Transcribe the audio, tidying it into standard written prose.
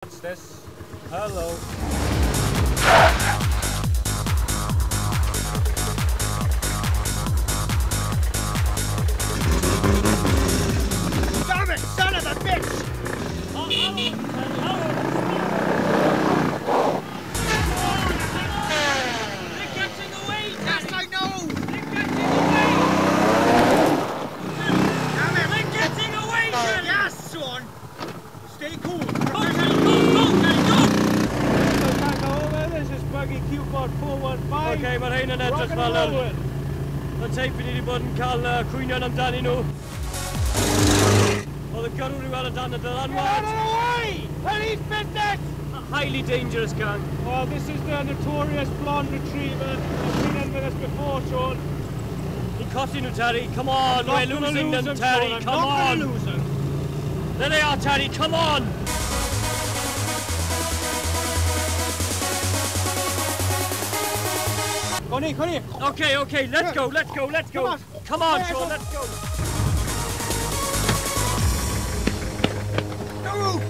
What's this? Hello. Damn it, son of a bitch! They're getting away! Yes, I know! They're getting away! Damn it! They're getting away, Daddy! Yes, son! Stay cool! Go, Daddy, go, Daddy, go! This is buggy Q-Pod 415. Ok, mae'r rhain yn edrych fel yr... Y teip ni wedi bod yn cael cwynion amdani nhw. Oedd y gyrw rhyw ar y dan y dylanwad. Get out of the way! Police business! A highly dangerous gang. Well, this is the notorious blonde retriever. I've been in with us before, Sean. Ni'n colli nhw, Terry. Come on, we're losing them, Terry. Come on. Lose them. There they are, Terry. Come on. Go on, go on. Okay, let's go. Come on, Sean, let's go. No!